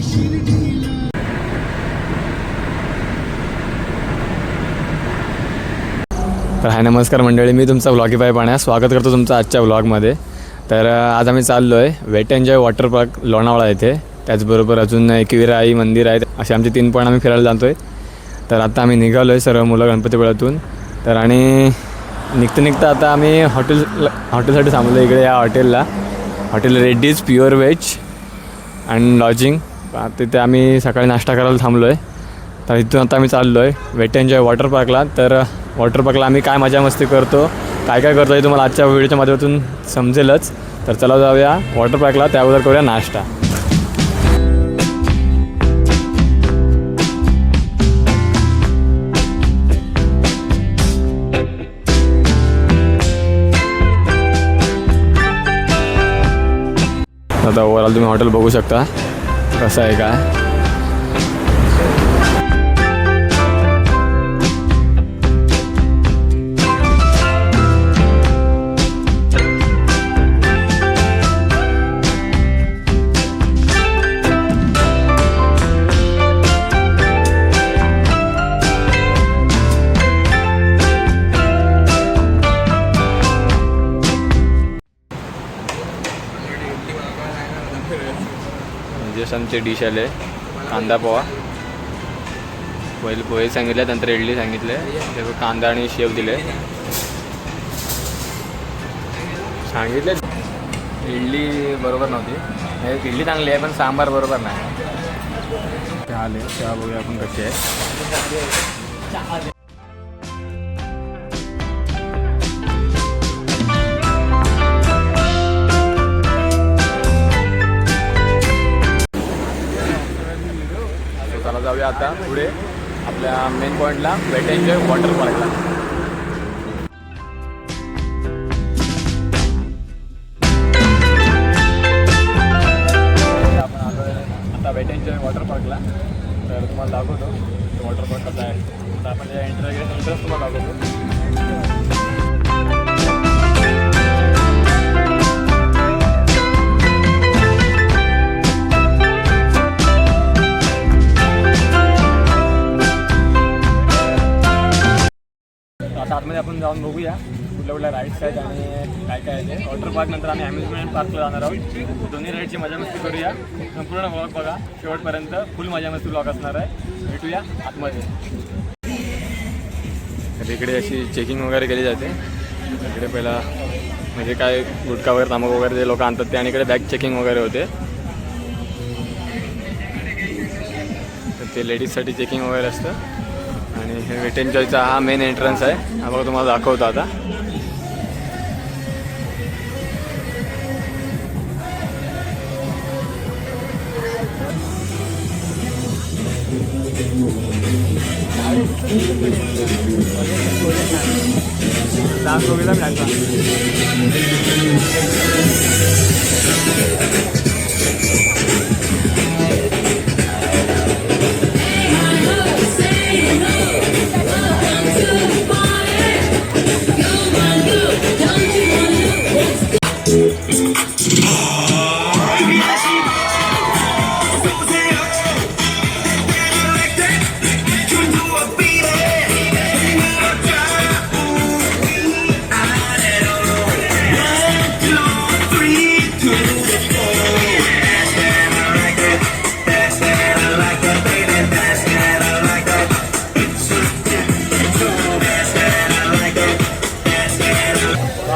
तर हाय नमस्कार मंडळी, मी तुमचा व्लॉगीबाय पाण्या स्वागत करतो तुमचं आजच्या व्लॉगमध्ये. तर आज आम्ही चाललो आहे wet enjoy water park Lonavala येथे. त्याचबरोबर अजून एकविरा आई मंदिर आहेत, असे आमचे 3 पॉईंट आम्ही फिरायला जातो आहे. तर आता आम्ही निघालो आहे सर्व मुलं गणपतीपुळ्यातून. तर आणि निघता आता आम्ही हॉटेलसाठी थांबलो इकडे या हॉटेलला. Hotel Reddy's pure veg and lodging. तिथे आम्ही सकाळी नाश्ता करायला थांबलो आहे. तर इथून आता आम्ही चाललो आहे वेट एन्जॉय वॉटर पार्कला. तर वॉटर पार्कला आम्ही काय मजा मस्ती करतो, काय करतो हे तुम्हाला आजच्या व्हिडिओच्या माध्यमातून समजेलच. तर चला जाऊया वॉटर पार्कला, त्या अगोदर करूया नाश्ता. आता ओव्हरऑल तुम्ही हॉटेल बघू शकता कसं आहे काय. आमचे डिश आले कांदा पोहा. पहिले पोहे सांगितले, नंतर इडली सांगितले, कांदा आणि शेव दिले. सांगितले इडली बरोबर नव्हती, इडली चांगली आहे पण सांबार बरोबर नाही. चहा आले, चहा बघूया आपण कशी आहे. जाऊया आता पुढे आपल्या मेन पॉईंटला वेट एन्जॉय वॉटर पार्कला. आपण आलो आता वेट एन्जॉय वॉटर पार्कला. तर तुम्हाला दाखवतो वॉटर पार्क कसा आहे. तर आपण एंट्रन्स तुम्हाला दाखवतो. आता आतमध्ये आपण जाऊन बघूया कुठल्या राईड्स आहेत आणि काय आहे ते. वॉटर पार्क नंतर आम्ही अम्युजमेंट पार्कला जाणार आहोत. दोन्ही राईडची मजा मस्ती करूया. संपूर्ण व्लॉग बघा शेवटपर्यंत, फुल मजा मस्ती व्लॉग असणार आहे. भेटूया आतमध्ये. तर इकडे अशी चेकिंग वगैरे केली जाते. इकडे पहिला म्हणजे काय गुटखा वगैरे तांबाखू वगैरे जे लोक आणतात ते, आणि इकडे बॅग चेकिंग वगैरे होते. तर ते लेडीजसाठी चेकिंग वगैरे असतं. आणि हे वेट एन्जॉयचा हा मेन एंट्रन्स आहे. हा बघा तुम्हाला दाखवतो आता. डान्स बघितला डान्सचा.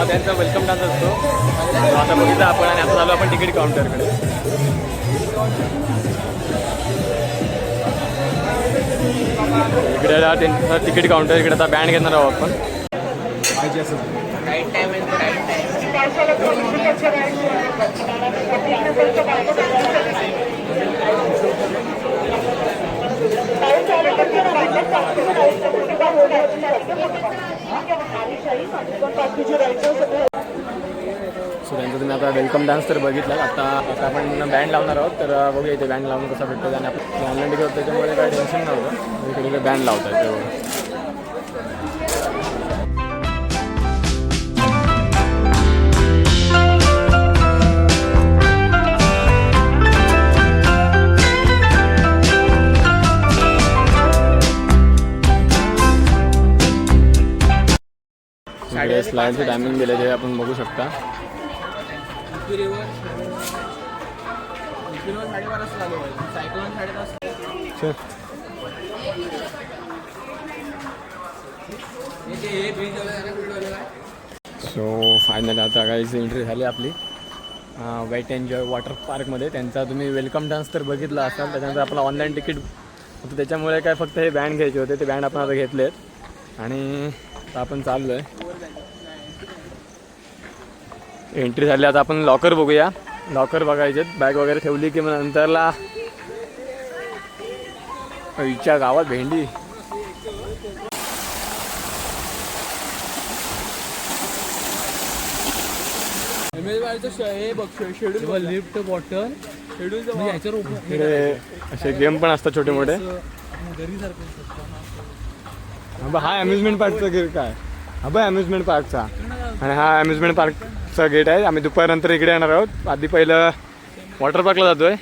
त्यांचा वेलकम डान्स असतो. आता बघितलं आपण, आणि आता झालो आपण तिकीट काउंटरकडे. इकडे त्यांचा तिकीट काउंटर, इकडे आता बँड घेणार आहोत आपण. सो त्यांचं तुम्ही आता वेलकम डान्स तर बघितला. आता आपण बँड लावणार आहोत. तर बघूया इथे बँड लावून कसा भेटतो. आणि आपण ऑनलाईन तिकीट होतं त्याच्यामुळे काही टेन्शन नव्हतं. इकडे बँड लावतात तेवढं. स्लाईडचं टायमिंग दिलं ते आपण बघू शकता. सो फायनली आता काहीच एंट्री झाली आपली वेट एन्जॉय वॉटर पार्कमध्ये. त्यांचा तुम्ही वेलकम डान्स तर बघितला असाल. त्याच्यानंतर आपला ऑनलाईन तिकीट होतं, त्याच्यामुळे काय फक्त हे बँड घ्यायचे होते. ते बँड आपण आता घेतलेत आणि आता आपण चाललो आहे. एंट्री झाली. आता आपण लॉकर बघूया. लॉकर बघायचे, बॅग वगैरे ठेवली की मग नंतरला इच्छा गावात भेंडी. लिफ्ट बॉटल असे गेम पण असतात छोटे मोठे. हा अम्युजमेंट पार्कचा गेट काय हा बाय अम्युजमेंट पार्कचा. आणि हा अम्युजमेंट पार्कचा गेट आहे. आम्ही दुपारनंतर इकडे येणार आहोत. आधी पहिलं वॉटर पार्कला जातोय.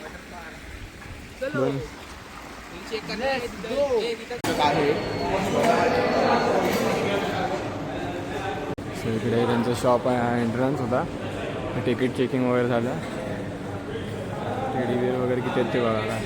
इकडे त्यांचं शॉप आहे. एंट्रन्स होता. तिकीट चेकिंग वगैरे झालं. टेडी वेअर वगैरे किती आहेत ते बघायला.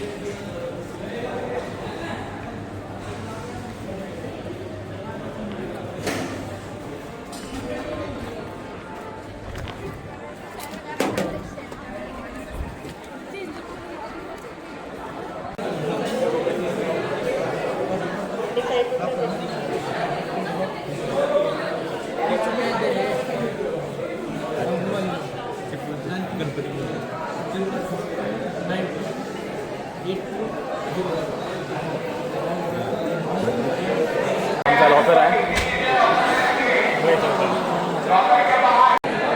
लॉकर आहे.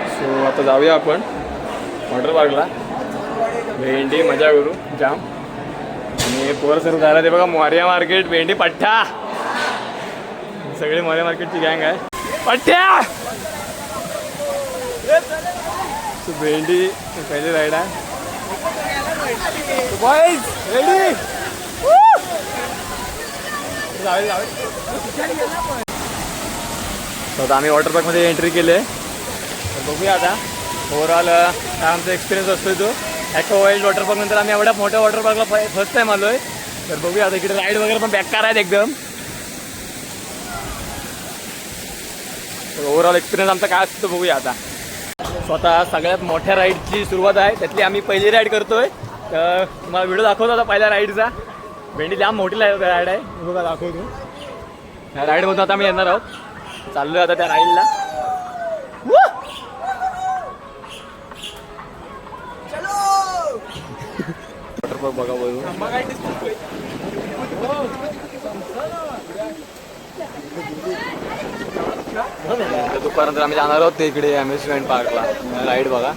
सो आता जाऊया आपण वॉटर पार्कला. भेंडी मजा करू जाम. आणि पोरं सर्व झाला ते बघा. मोर्या मार्केट, भेंडी, पठ्ठा, सगळे मोर्या मार्केटची गँग आहे. पठ्ठ्या भेंडी पहिली राईड आहे. रेडी आता आम्ही वॉटर पार्कमध्ये एंट्री केली आहे. तर बघूया आता ओव्हरऑल काय आमचा एक्सपिरियन्स असतोय तो. ॲक्वा वाईल्ड वॉटर पार्क नंतर आम्ही एवढ्या मोठ्या वॉटर पार्कला फर्स्ट टाईम आलो आहे. तर बघूया आता. इकडे राईड वगैरे पण बेकार आहेत एकदम. ओव्हरऑल एक्सपिरियन्स आमचा काय असतो बघूया आता. स्वतः सगळ्यात मोठ्या राईडची सुरुवात आहे. त्यातली आम्ही पहिली राईड करतोय. तर तुम्हाला व्हिडिओ दाखवतो आता पहिल्या राईडचा. भेंडी जाम मोठी राईड आहे. बघा दाखवतो. ह्या राईडमधून आता आम्ही येणार आहोत. चाललोय आता त्या राईडला. वॉटर पार्क बघा बघू. दुपारनंतर आम्ही जाणार आहोत ते इकडे अम्युजमेंट पार्कला. राईड बघा.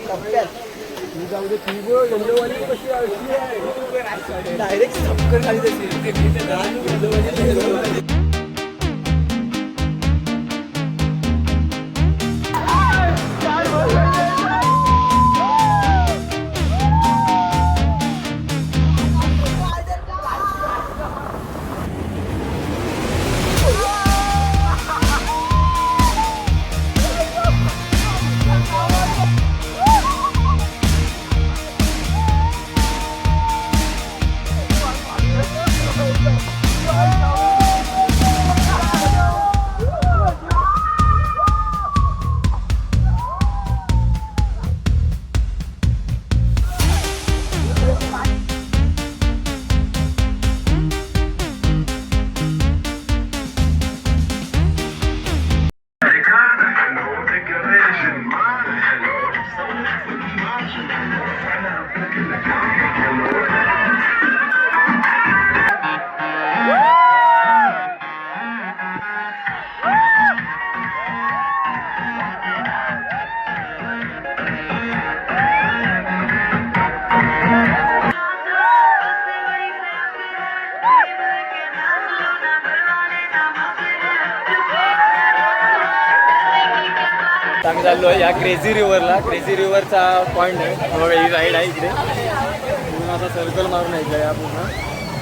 आम्ही चाललो आहे या क्रेझी रिव्हरला. क्रेझी रिव्हरचा पॉईंट आहे बघा. ही राईड आहे इकडे. पूर्ण असा सर्कल मारून यायचा या पूर्ण.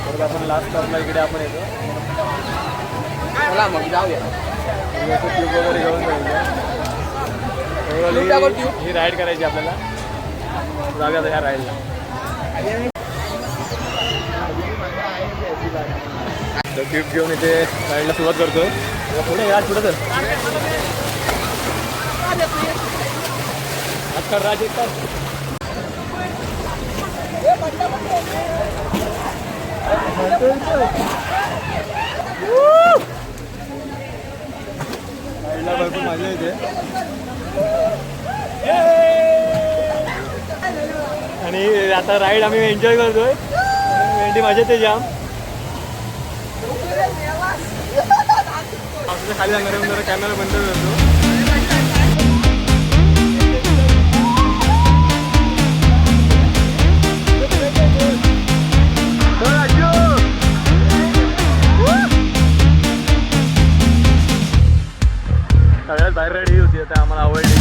तर आपण लास्ट स्टॉपला इकडे आपण येतो. चला मग जाऊया. क्लिप वगैरे घेऊन जाऊया. ही राईड करायची आपल्याला. जाऊया आता ह्या राईडला. गिफ्ट घेऊन इथे राईडला सुरुवात करतोय. पुढे या पुढे तर आजकाल राज येतात. राईडला भरपूर मजा येते. आणि आता राईड आम्ही एन्जॉय करतोय. वेंडी मजा येते जाम. खाली जाणार जरा कॅमेरा बंद करतो. सगळ्यात बाहेर राईड ही होती. आता आम्हाला आवडली.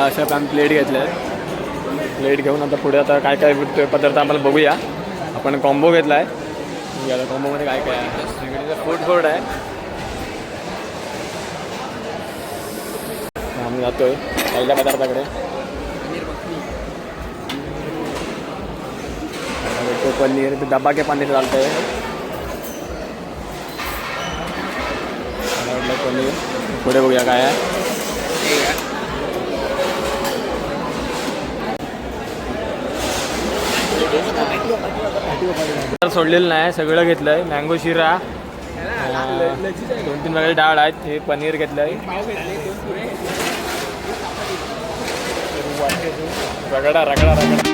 अशा आम्ही प्लेट घेतल्या आहेत. प्लेट घेऊन आता पुढे आता काय काय पदार्थ आम्हाला बघूया. आपण कॉम्बो घेतला आहे. आता कॉम्बोमध्ये काय काय आहे. इकडे फूड कोर्ट आहे. आम्ही जातोय पहिल्या पदार्थाकडे. तो पनीर ते डबा के पनीर चालतं आहे. पनीर पुढे बघूया काय आहे. सोडलेलं नाही. सगळं घेतलं आहे. मँगो शिरा, 2-3 वेगळे डाळ आहेत. हे पनीर घेतलं आहे. रगडा रगडा रगडा.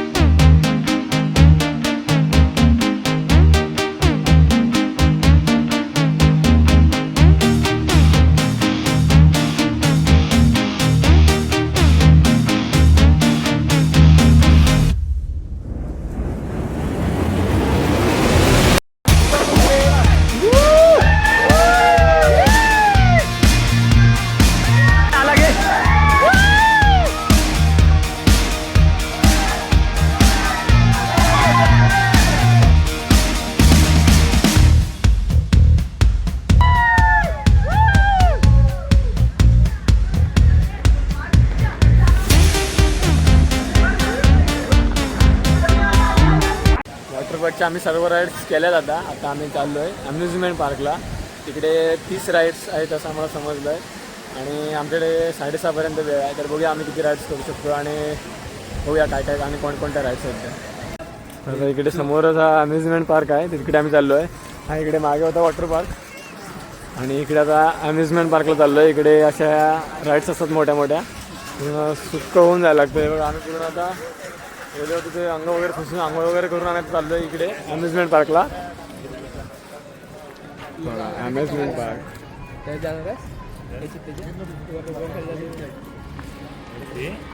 वॉटरपार्कच्या आम्ही सर्व राईड्स केल्या जाता. आता आम्ही चाललो आहे अम्युजमेंट पार्कला. तिकडे 30 राईड्स आहेत असं आम्हाला समजलं आहे. आणि आमच्याकडे 6:30पर्यंत वेळ आहे. तर बघूया आम्ही किती राईड्स करू शकतो आणि बघूया काय काय आणि कोणकोणत्या राईड्स आहेत. तर इकडे समोरच हा अम्युजमेंट पार्क आहे. तिकडे आम्ही चाललो आहे. हा इकडे मागे होता वॉटर पार्क आणि इकडे आता अम्युजमेंट पार्कला चाललो आहे. इकडे अशा राईड्स असतात मोठ्या मोठ्या. पूर्ण सुक्क होऊन जायला लागतं आहे. बघा आम्ही पूर्ण आता गेलो होतो ते अंग वगैरे पुसून आंघोळ वगैरे करून आम्ही चाललो आहे इकडे अम्युजमेंट पार्कला. अम्युजमेंट पार्क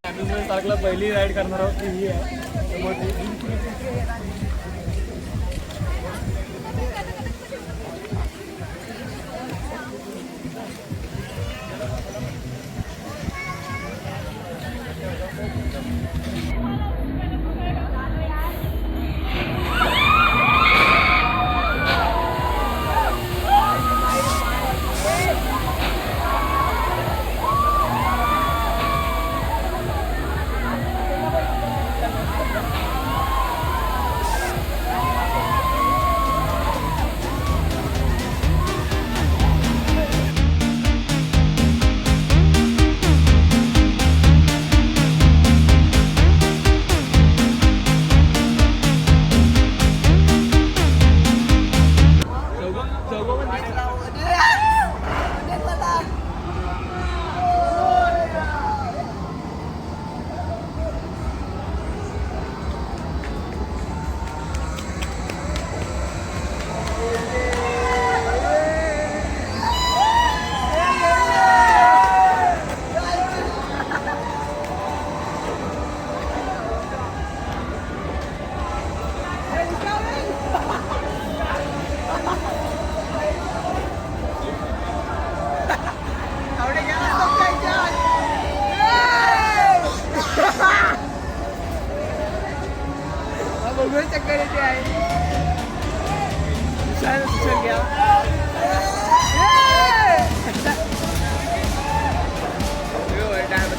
अम्युजमेंट पार्कला पहिली राईड करणार आहोत ती ही आहे.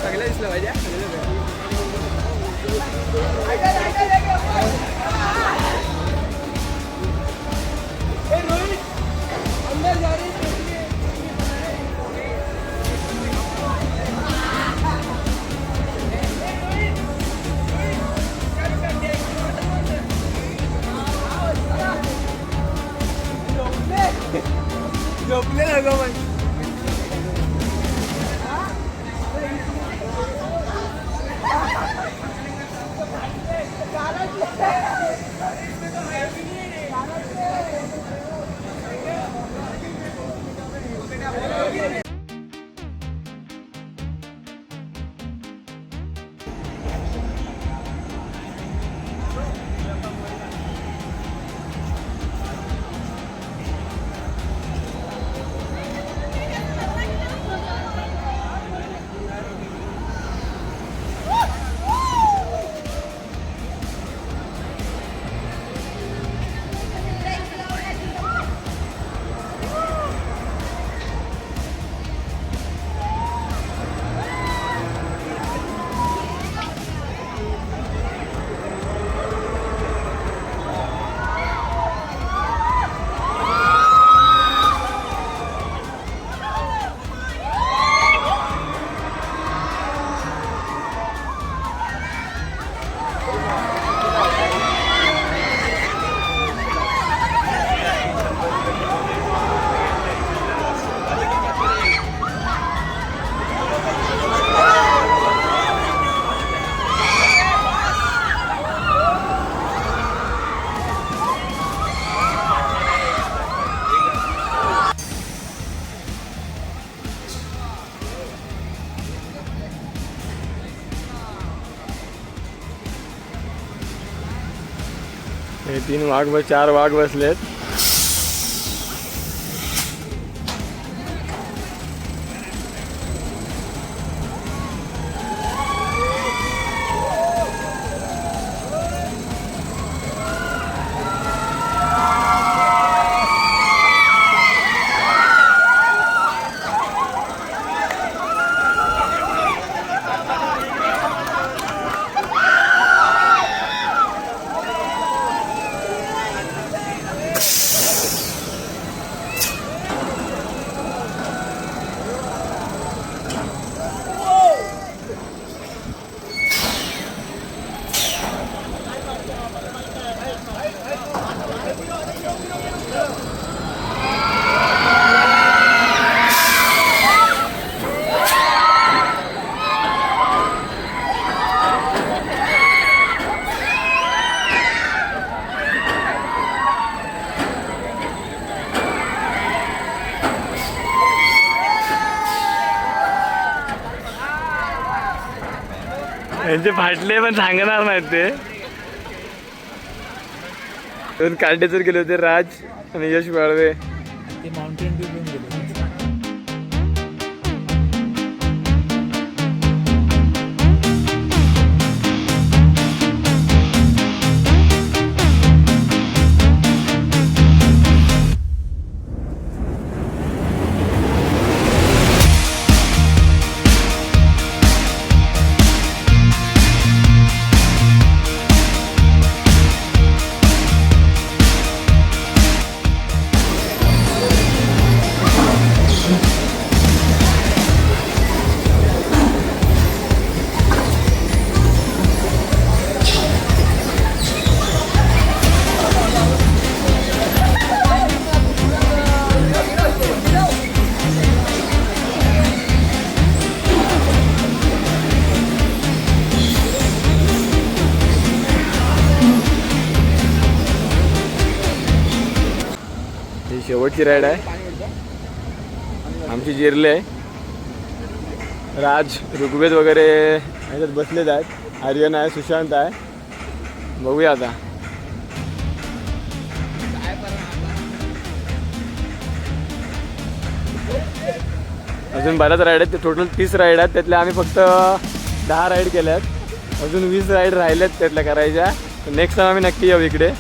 सगळं दिसलं पाहिजे. झोपले ना गं पण. हे 3 वाघ 4 वाघ बसलेत. यांचे फाटले पण सांगणार नाहीत ते. दोन कांडेचर गेले होते, राज आणि यश बाळवे. ते माउंटेन ड्यू घेऊन गेले. ही शेवटची राईड आहे आमची. जिरले राज, ऋग्वेद वगैरे ह्याच्यात बसलेत आहेत. आर्यन आहे, सुशांत आहे. बघूया आता. अजून बऱ्याच राईड आहेत. ते टोटल 30 राईड आहेत. त्यातल्या आम्ही फक्त 10 राईड केल्यात. अजून 20 राईड राहिल्यात त्यातल्या करायच्या. नेक्स्ट टाइम आम्ही नक्की येऊ इकडे.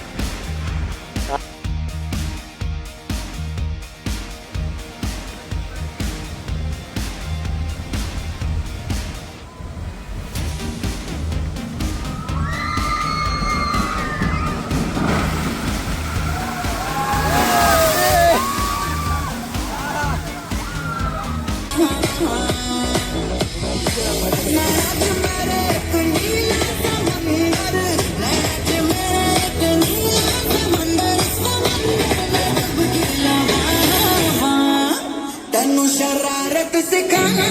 तनु शरारत सिखाना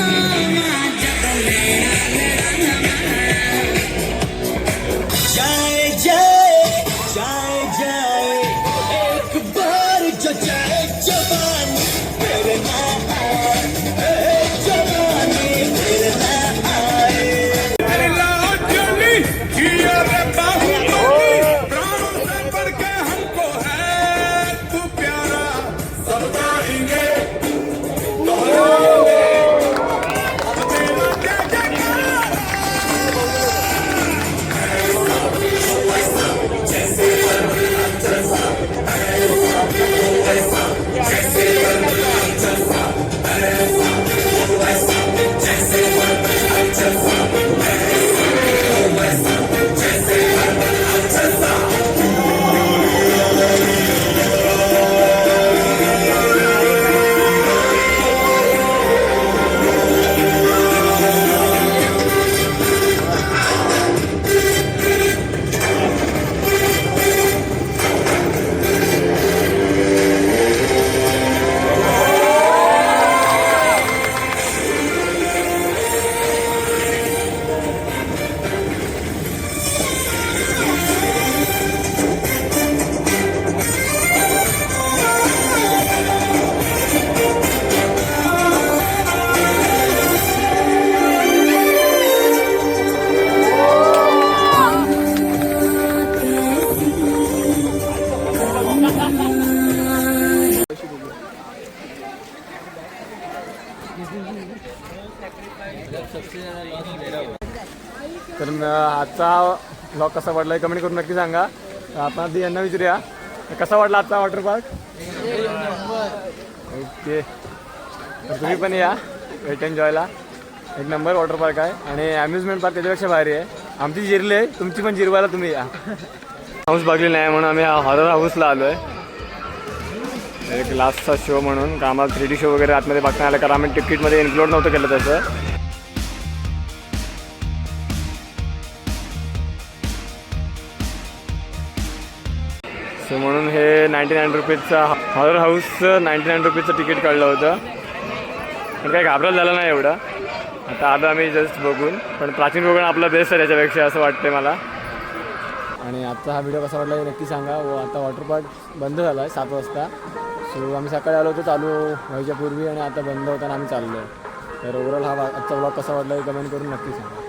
जाए जाए जाए जाए एक बार जो जाए जवानी फिर ना आए जवानी फिर ना आए तर आजचा ब्लॉग कसा वाटला कमेंट करून नक्की सांगा. आपण आधी यांना विचारूया कसा वाटला आजचा वॉटर पार्क. ओके तर तुम्ही पण या वेट एन्जॉयला. एक नंबर वॉटर पार्क आहे आणि अम्युजमेंट पार्क त्याच्यापेक्षा भारी आहे. आमची जिरली आहे तुमची पण जिरवायला तुम्ही या. हाऊस बघली नाही म्हणून आम्ही हॉरर हाऊसला आलो आहे. एक लास्टचा शो म्हणून का आम्हाला 3D शो वगैरे आतमध्ये बघता आलं कारण आम्ही तिकीटमध्ये इन्क्लूड नव्हतं केलं तसं. सो म्हणून हे 99 रुपीजचा हॉरर हाऊस 99 रुपीजचं तिकीट काढलं होतं. पण काही घाबरायला झालं नाही एवढं. आता आलं आम्ही जस्ट बघून पण प्राचीन बघून आपला बेस्ट आहे त्याच्यापेक्षा असं वाटतं मला. आणि आजचा हा व्हिडिओ कसा वाटला हे नक्की सांगा. व आता वॉटर पार्क बंद झाला आहे 7 वाजता. सो आम्ही सकाळी आलो होतो चालू व्हायच्या पूर्वी आणि आता बंद होताना आम्ही चाललो आहे. तर ओव्हरऑल हा आजचा व्लॉग कसा वाटला हे कमेंट करून नक्की सांगा.